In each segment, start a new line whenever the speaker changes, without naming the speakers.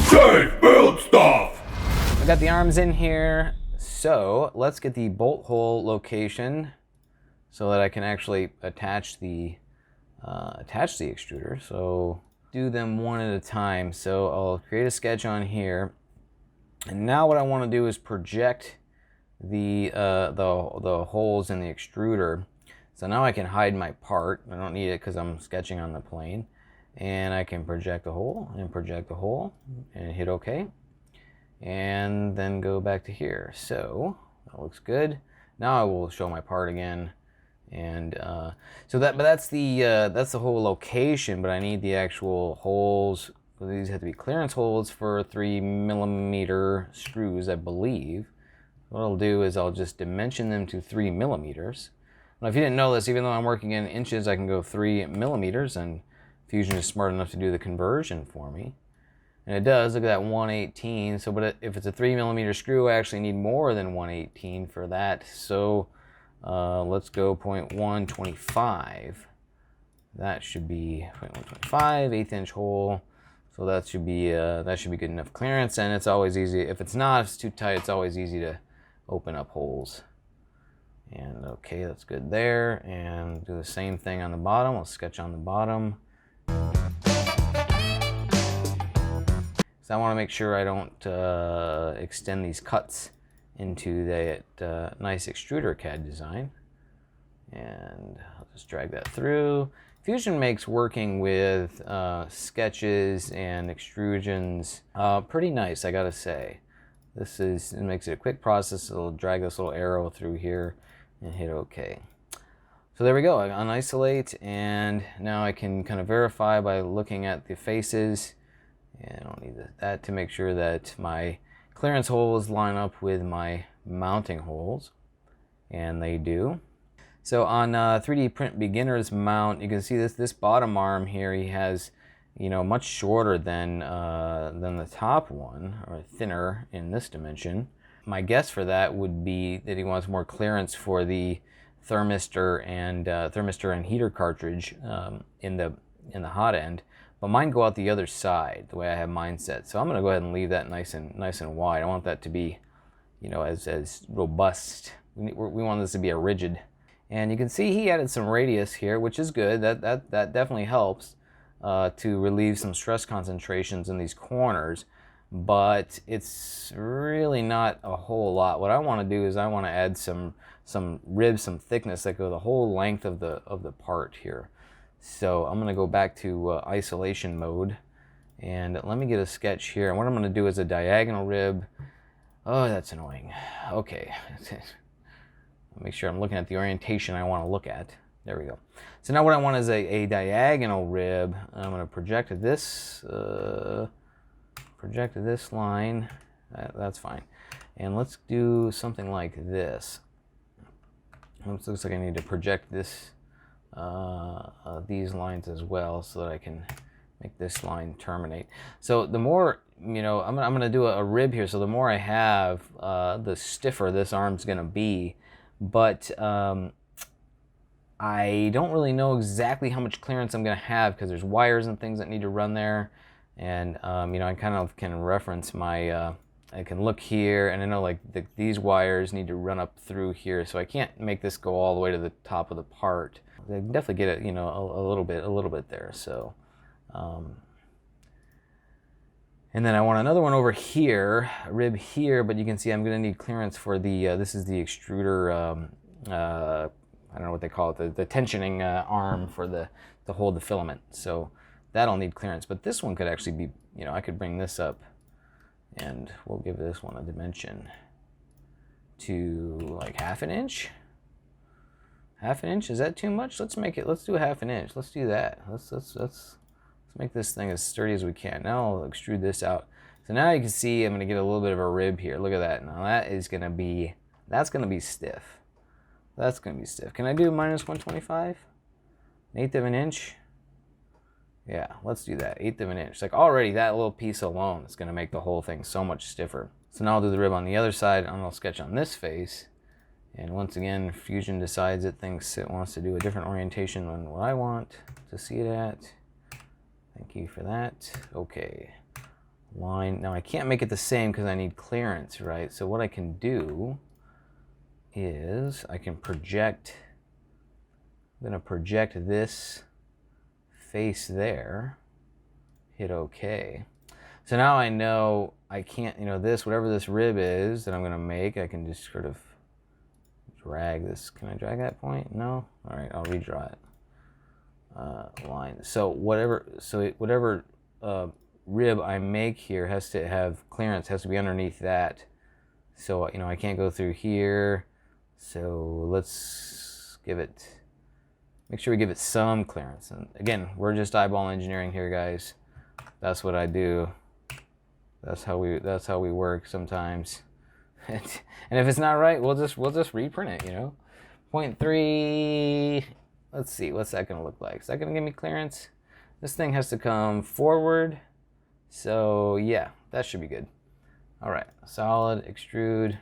Safe build stuff!
I got the arms in here, so let's get the bolt hole location so that I can actually attach the extruder. So do them one at a time. So I'll create a sketch on here, and now what I want to do is project the holes in the extruder. So now I can hide my part. I don't need it because I'm sketching on the plane, and I can project a hole and project a hole and hit OK, and then go back to here. So that looks good. Now I will show my part again. And that's the whole location, but I need the actual holes. These have to be clearance holes for 3mm screws, I believe. What I'll do is I'll just dimension them to 3mm. Now, if you didn't know this, even though I'm working in inches, I can go 3mm, and Fusion is smart enough to do the conversion for me. And it does. Look at that, 1/18. So, but if it's a 3mm screw, I actually need more than 1/18 for that. So let's go 0.125. That should be 0.125, 1/8 inch hole. So that should be good enough clearance. And it's always easy. If it's not, if it's too tight, it's always easy to open up holes. And okay, that's good there. And do the same thing on the bottom. I'll sketch on the bottom. So I want to make sure I don't extend these cuts into that nice extruder CAD design. And I'll just drag that through. Fusion makes working with sketches and extrusions pretty nice, I gotta say. It makes it a quick process. It'll drag this little arrow through here and hit OK. So there we go. I unisolate, and now I can kind of verify by looking at the faces. And I don't need that to make sure that my clearance holes line up with my mounting holes, and they do. So on 3D Print Beginner's mount, you can see this bottom arm here. He has, much shorter than the top one, or thinner in this dimension. My guess for that would be that he wants more clearance for the thermistor and heater cartridge in the hot end. But mine go out the other side, the way I have mine set. So I'm going to go ahead and leave that nice and wide. I want that to be, as robust. We want this to be a rigid. And you can see he added some radius here, which is good. That definitely helps to relieve some stress concentrations in these corners. But it's really not a whole lot. What I want to do is I want to add some ribs, some thickness that go the whole length of the part here. So I'm going to go back to isolation mode, and let me get a sketch here. And what I'm going to do is a diagonal rib. Oh, that's annoying. Okay. Make sure I'm looking at the orientation I want to look at. There we go. So now what I want is a diagonal rib. I'm going to project this line. That's fine. And let's do something like this. It looks like I need to project this these lines as well, so that I can make this line terminate. So the more, I'm going to do a rib here. So the more I have, the stiffer this arm's going to be. But I don't really know exactly how much clearance I'm going to have, because there's wires and things that need to run there. And I kind of can reference my I can look here, and I know like these wires need to run up through here, so I can't make this go all the way to the top of the part. I can definitely get it, a little bit there. So, and then I want another one over here, a rib here, but you can see I'm going to need clearance for the this is the extruder. I don't know what they call it, the tensioning arm for to hold the filament. So that'll need clearance, but this one could actually be, I could bring this up. And we'll give this one a dimension to like 1/2 inch. 1/2 inch, is that too much? Let's do 1/2 inch. Let's do that. Let's make this thing as sturdy as we can. Now I'll extrude this out. So now you can see I'm gonna get a little bit of a rib here. Look at that. Now that's gonna be stiff. That's gonna be stiff. Can I do -125? 1/8 of an inch? Yeah, let's do that. 1/8 of an inch. Like already that little piece alone is going to make the whole thing so much stiffer. So now I'll do the rib on the other side, and I'll sketch on this face. And once again, Fusion decides it thinks it wants to do a different orientation than what I want to see it at. Thank you for that. Okay. Line. Now I can't make it the same because I need clearance, right? So what I can do is I can project. I'm going to project this face there. Hit OK. So now I know I can't, this, whatever this rib is that I'm going to make, I can just sort of drag this. Can I drag that point? No? All right, I'll redraw it. Line. So whatever rib I make here has to have clearance, has to be underneath that. So, I can't go through here. So let's make sure we give it some clearance. And again, we're just eyeball engineering here, guys. That's what I do. That's how we work sometimes. And if it's not right, we'll just reprint it, 0.3. Let's see, what's that gonna look like? Is that gonna give me clearance? This thing has to come forward. So yeah, that should be good. All right, solid, extrude,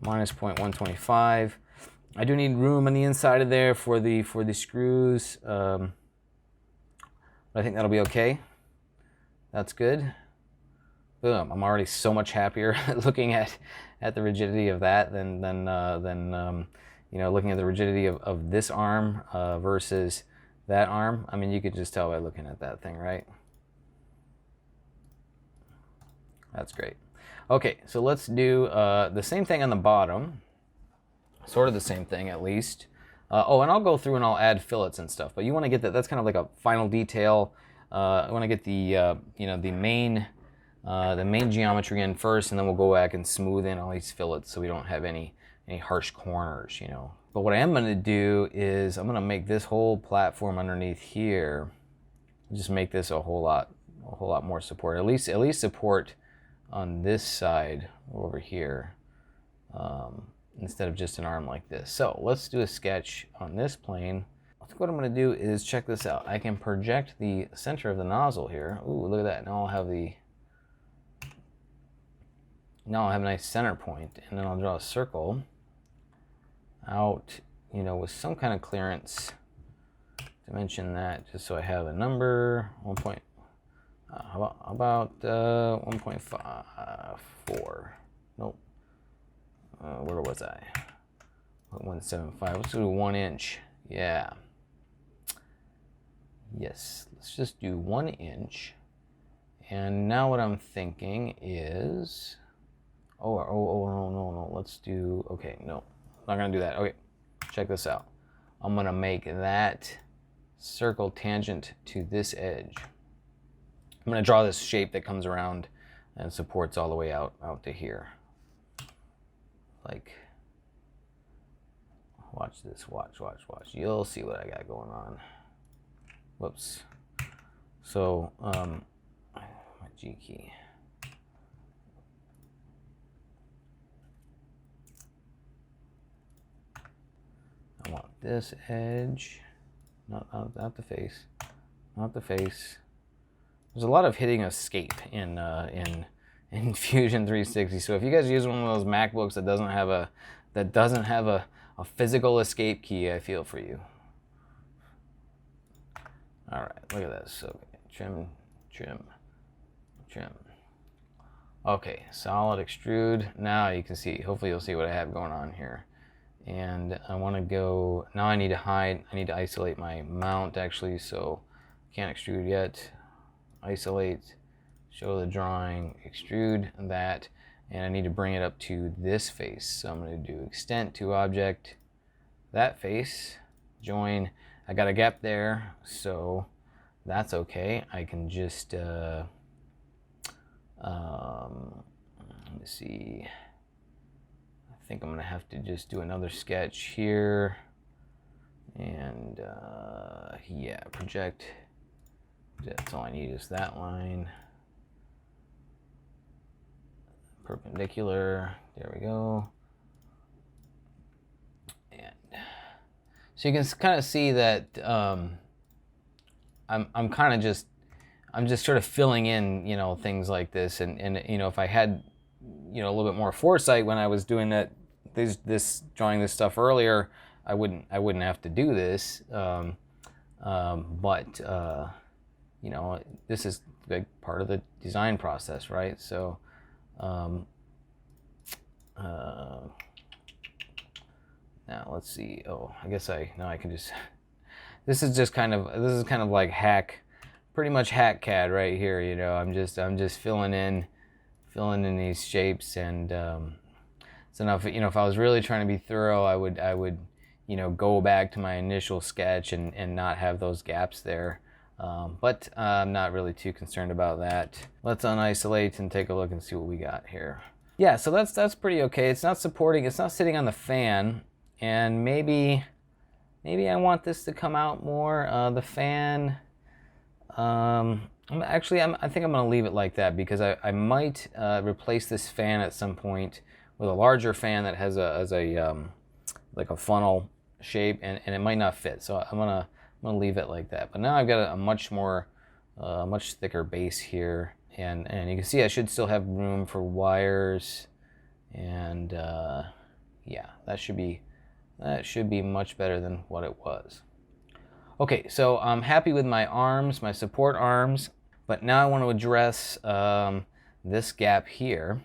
minus 0.125. I do need room on the inside of there for the screws. But I think that'll be okay. That's good. Boom! I'm already so much happier looking at the rigidity of that than looking at the rigidity of this arm versus that arm. I mean, you could just tell by looking at that thing, right? That's great. Okay, so let's do the same thing on the bottom. Sort of the same thing, at least. Oh, and I'll go through and I'll add fillets and stuff. But you want to get that. That's kind of like a final detail. I want to get the the main geometry in first, and then we'll go back and smooth in all these fillets so we don't have any harsh corners, But what I am going to do is I'm going to make this whole platform underneath here, just make this a whole lot more support. At least support on this side over here, instead of just an arm like this. So let's do a sketch on this plane. I think what I'm going to do is check this out. I can project the center of the nozzle here. Ooh, look at that. Now I'll have a nice center point, and then I'll draw a circle out, with some kind of clearance. Dimension that just so I have a number. How about 1.54? Nope. Where was I? 1.75. Let's do 1 inch. Yeah. Yes. Let's just do 1 inch. And now what I'm thinking is, no. Let's do. Okay, no, not gonna do that. Okay, check this out. I'm gonna make that circle tangent to this edge. I'm going to draw this shape that comes around and supports all the way out to here. Like, watch this, watch. You'll see what I got going on. Whoops. So, my G key. I want this edge, not the face, not the face. There's a lot of hitting escape in Fusion 360. So if you guys use one of those MacBooks that doesn't have a physical escape key, I feel for you. All right, look at this. Okay, trim. Okay, solid extrude. Now you can see. Hopefully you'll see what I have going on here. And I want to go. Now I need to hide. I need to isolate my mount actually. So can't extrude yet. Isolate, show the drawing, extrude that, and I need to bring it up to this face. So I'm going to do extent to object, that face, join. I got a gap there, so that's okay. I can just let me see. I think I'm going to have to just do another sketch here, and yeah, project. That's all I need is that line. Perpendicular. There we go. And so you can kind of see that I'm just sort of filling in, things like this, and if I had a little bit more foresight when I was doing drawing this stuff earlier, I wouldn't have to do this. But you know, this is a big part of the design process, right? So now let's see. Oh, I guess now I can just this is kind of like pretty much hack CAD right here. You know, I'm just filling in these shapes, and so now if I was really trying to be thorough, I would go back to my initial sketch and not have those gaps there. But I'm not really too concerned about that. Let's unisolate and take a look and see what we got here. Yeah, so that's pretty okay. It's not sitting on the fan, and maybe I want this to come out more. The fan, I think I'm gonna leave it like that, because I might replace this fan at some point with a larger fan that has like a funnel shape, and it might not fit. So I'm gonna leave it like that. But now I've got a much thicker base here, and you can see I should still have room for wires, and yeah, that should be much better than what it was. Okay, so I'm happy with my arms, my support arms, but now I want to address this gap here.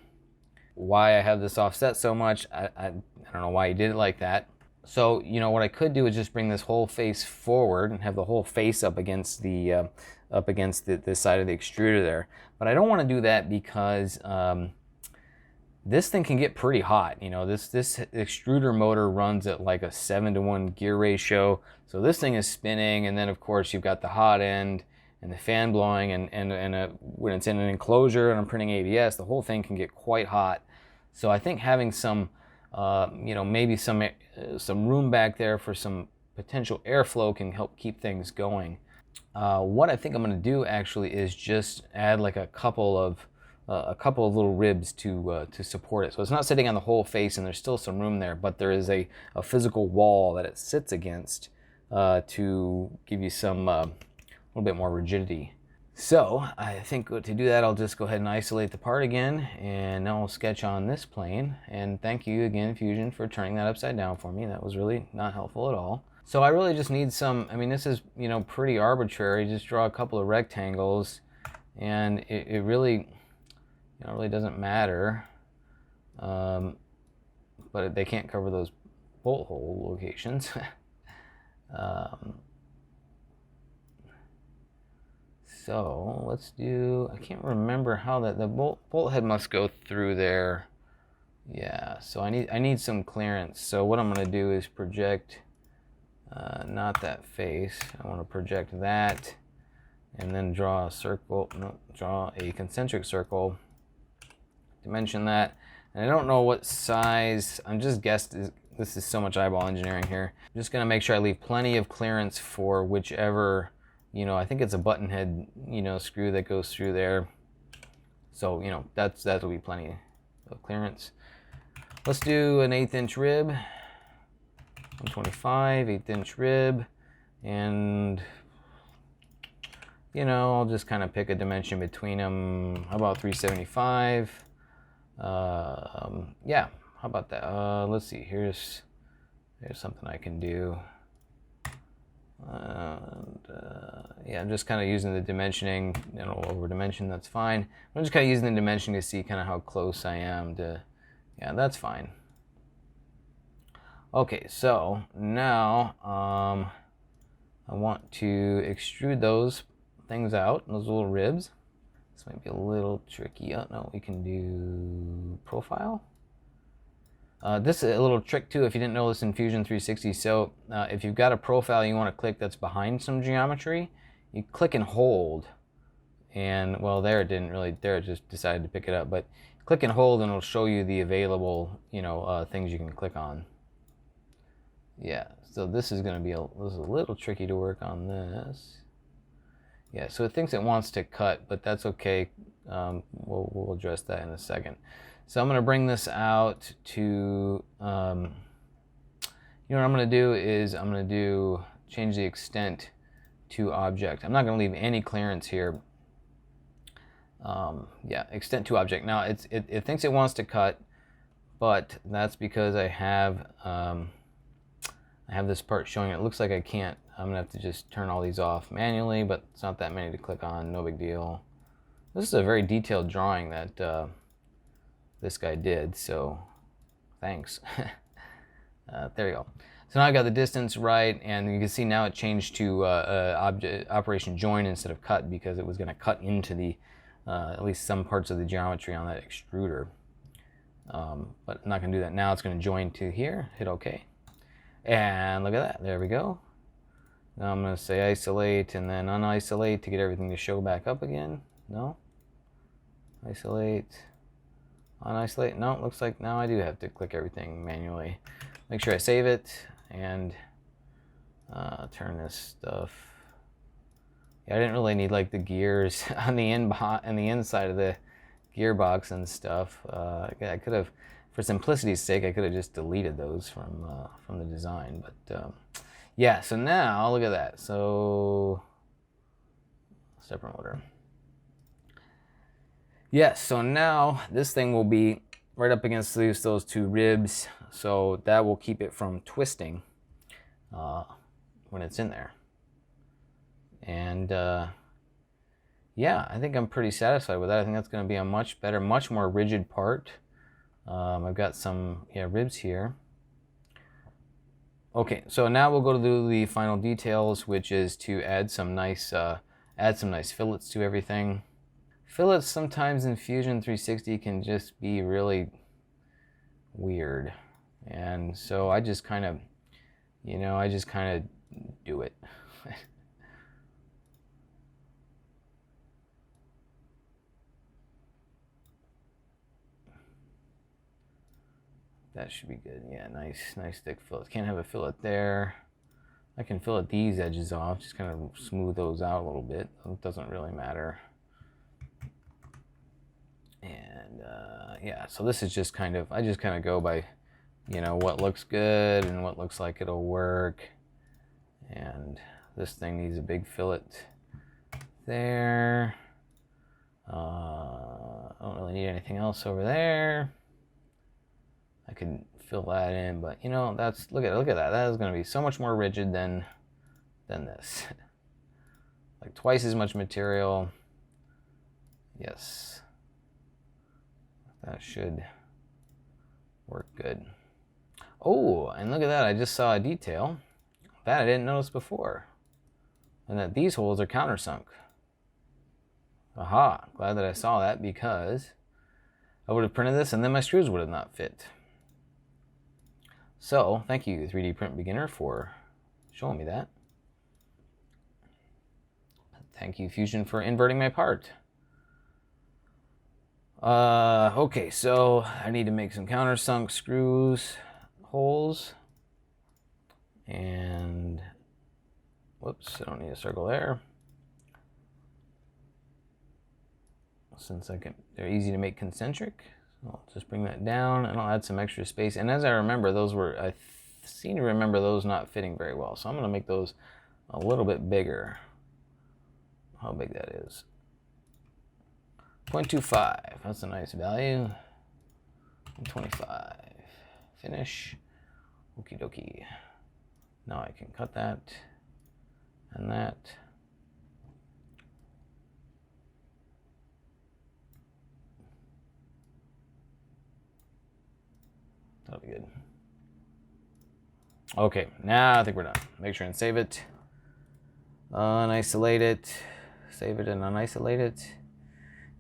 Why I have this offset so much, I don't know why you did it like that. So, what I could do is just bring this whole face forward and have the whole face up against the this side of the extruder there. But I don't want to do that because this thing can get pretty hot. This extruder motor runs at like a 7-to-1 gear ratio. So this thing is spinning, and then of course you've got the hot end and the fan blowing, and when it's in an enclosure and I'm printing ABS, the whole thing can get quite hot. So I think having some, maybe some room back there for some potential airflow can help keep things going. What I think I'm going to do actually is just add like a couple of little ribs to support it. So it's not sitting on the whole face, and there's still some room there, but there is a physical wall that it sits against to give you some a little bit more rigidity. So I think to do that, I'll just go ahead and isolate the part again, and now I'll sketch on this plane. And thank you again, Fusion, for turning that upside down for me. That was really not helpful at all. So I really just need some, this is, pretty arbitrary. Just draw a couple of rectangles, and it really, really doesn't matter. But they can't cover those bolt hole locations. So let's do, I can't remember how the bolt head must go through there. Yeah, so I need some clearance. So what I'm going to do is project, not that face. I want to project that, and then draw a circle. No, draw a concentric circle. Dimension that. And I don't know what size. I'm just guessing. This is so much eyeball engineering here. I'm just going to make sure I leave plenty of clearance for whichever. I think it's a button head, screw that goes through there. So, that will be plenty of clearance. Let's do an 1/8 inch rib, 125, 1/8 inch rib, and, I'll just kind of pick a dimension between them. How about 375? Yeah, how about that? Let's see, here's something I can do. Yeah, I'm just kind of using the dimensioning, over dimension, that's fine. I'm just kind of using the dimensioning to see kind of how close I am to, yeah, that's fine. Okay, so now I want to extrude those things out, those little ribs. This might be a little tricky. Oh, no, we can do profile. This is a little trick too, if you didn't know this in Fusion 360. So if you've got a profile you want to click that's behind some geometry, you click and hold, and well, there it didn't really, there it just decided to pick it up, but click and hold and it'll show you the available things you can click on. Yeah, so this is going to be a little tricky to work on this. Yeah, so it thinks it wants to cut, but that's okay. We'll address that in a second. So I'm going to bring this out to, what I'm going to do is I'm going to change the extent to object. I'm not going to leave any clearance here. Yeah, extent to object. Now it thinks it wants to cut, but that's because I have this part showing. It looks like I can't I'm gonna have to just turn all these off manually, but it's not that many to click on, no big deal. This is a very detailed drawing that this guy did, so thanks. There you go. So now I got the distance right, and you can see now it changed to operation join instead of cut, because it was going to cut into the at least some parts of the geometry on that extruder. But I'm not going to do that now. It's going to join to here. Hit OK. And look at that. There we go. Now I'm going to say isolate and then unisolate to get everything to show back up again. No. Isolate. Unisolate. No, it looks like now I do have to click everything manually. Make sure I save it and turn this stuff. Yeah, I didn't really need like the gears on the inside of the gearbox and stuff. I could have, for simplicity's sake, I could have just deleted those from the design. But yeah, so now look at that. So stepper motor. Yes, so now this thing will be right up against those two ribs, so that will keep it from twisting when it's in there. And yeah, I think I'm pretty satisfied with that. I think that's going to be a much better, much more rigid part. I've got some ribs here. Okay, so now we'll go to the final details, which is to add some nice fillets to everything. Fillets sometimes in Fusion 360 can just be really weird, and so I just kind of, do it. That should be good. Yeah, nice thick fillet. Can't have a fillet there. I can fillet these edges off, just kind of smooth those out a little bit. It doesn't really matter. And yeah, so this is just kind of, I just kind of go by, what looks good and what looks like it'll work. And this thing needs a big fillet there. I don't really need anything else over there. I could fill that in, but that's, look at that. That is going to be so much more rigid than this. Like twice as much material. Yes. That should work good. Oh, and look at that. I just saw a detail that I didn't notice before. And that these holes are countersunk. Aha, glad that I saw that, because I would have printed this and then my screws would have not fit. So, thank you 3D Print Beginner for showing me that. Thank you Fusion for inverting my part. Okay, so I need to make some countersunk screws, holes, and whoops, I don't need a circle there. Since they're easy to make concentric, so I'll just bring that down and I'll add some extra space. And as I remember, I seem to remember those not fitting very well, so I'm going to make those a little bit bigger. How big that is? 0.25, that's a nice value. 25, finish. Okie dokie. Now I can cut that and that. That'll be good. Okay, now I think we're done. Make sure and save it. Unisolate it. Save it and unisolate it.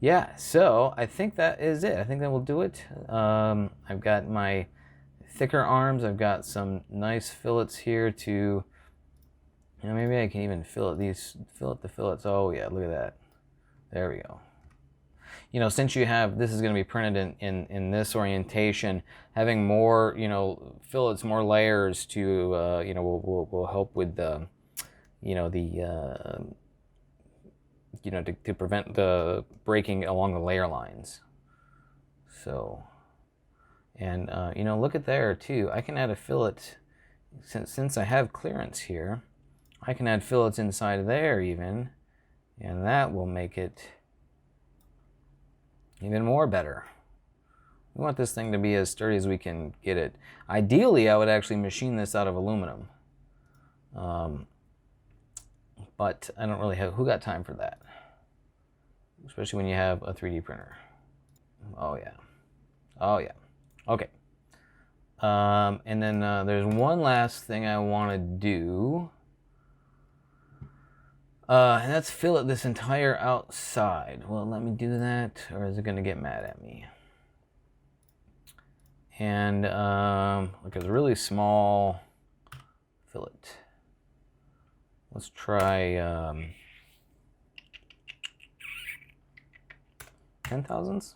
Yeah, so I think that is it. I think that will do it. I've got my thicker arms. I've got some nice fillets here to, maybe I can even fillet the fillets. Oh yeah, look at that. There we go. Since you have, this is going to be printed in this orientation, having more, fillets, more layers to, will help with the, to prevent the breaking along the layer lines. So, and look at there too. I can add a fillet, since I have clearance here, I can add fillets inside of there even, and that will make it even more better. We want this thing to be as sturdy as we can get it. Ideally, I would actually machine this out of aluminum. but I don't really have, who got time for that? Especially when you have a 3D printer. Oh yeah. Oh yeah. Okay. And then there's one last thing I want to do. And that's fillet this entire outside. Well, let me do that, or is it going to get mad at me? And like a really small fillet. Let's try 10 thousandths.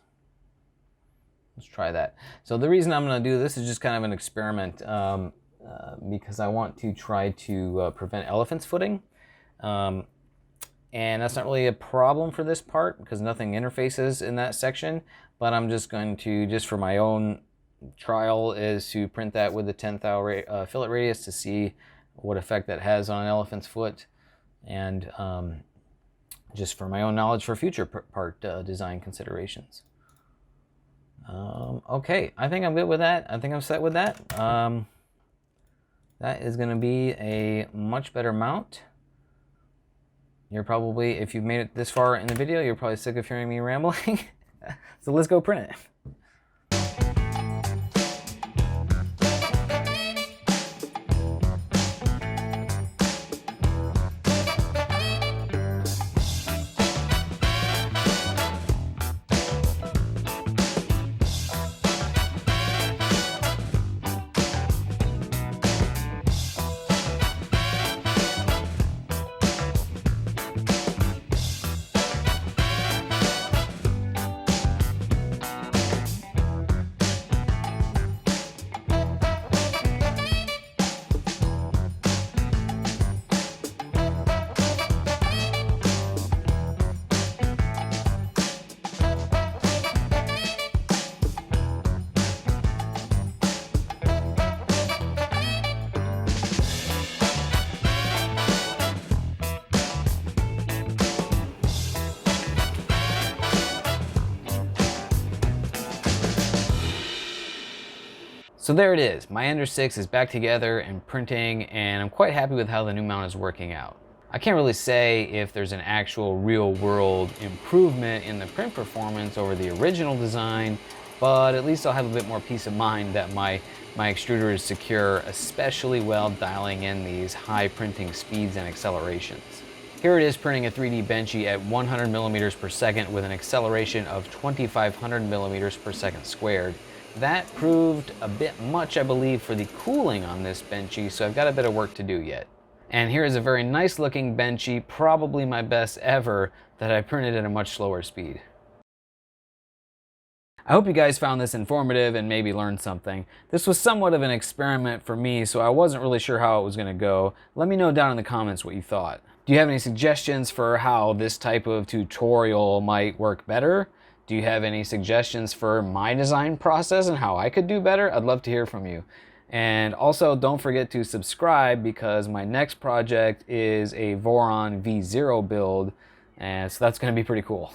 Let's try that. So the reason I'm going to do this is just kind of an experiment because I want to try to prevent elephant's footing. And that's not really a problem for this part because nothing interfaces in that section. But I'm just going to, just for my own trial, is to print that with the 10 thou fillet radius to see what effect that has on an elephant's foot. And just for my own knowledge for future part design considerations. Okay, I think I'm good with that. I think I'm set with that. That is going to be a much better mount. You're probably, if you've made it this far in the video, you're probably sick of hearing me rambling. So let's go print it. So there it is. My Ender-6 is back together and printing, and I'm quite happy with how the new mount is working out. I can't really say if there's an actual real-world improvement in the print performance over the original design, but at least I'll have a bit more peace of mind that my extruder is secure, especially while dialing in these high printing speeds and accelerations. Here it is printing a 3D Benchy at 100 millimeters per second with an acceleration of 2500 millimeters per second squared. That proved a bit much, I believe, for the cooling on this Benchy, so I've got a bit of work to do yet. And here is a very nice looking Benchy, probably my best ever, that I printed at a much slower speed. I hope you guys found this informative and maybe learned something. This was somewhat of an experiment for me, so I wasn't really sure how it was going to go. Let me know down in the comments what you thought. Do you have any suggestions for how this type of tutorial might work better? Do you have any suggestions for my design process and how I could do better? I'd love to hear from you. And also don't forget to subscribe because my next project is a Voron V0 build, and so that's going to be pretty cool.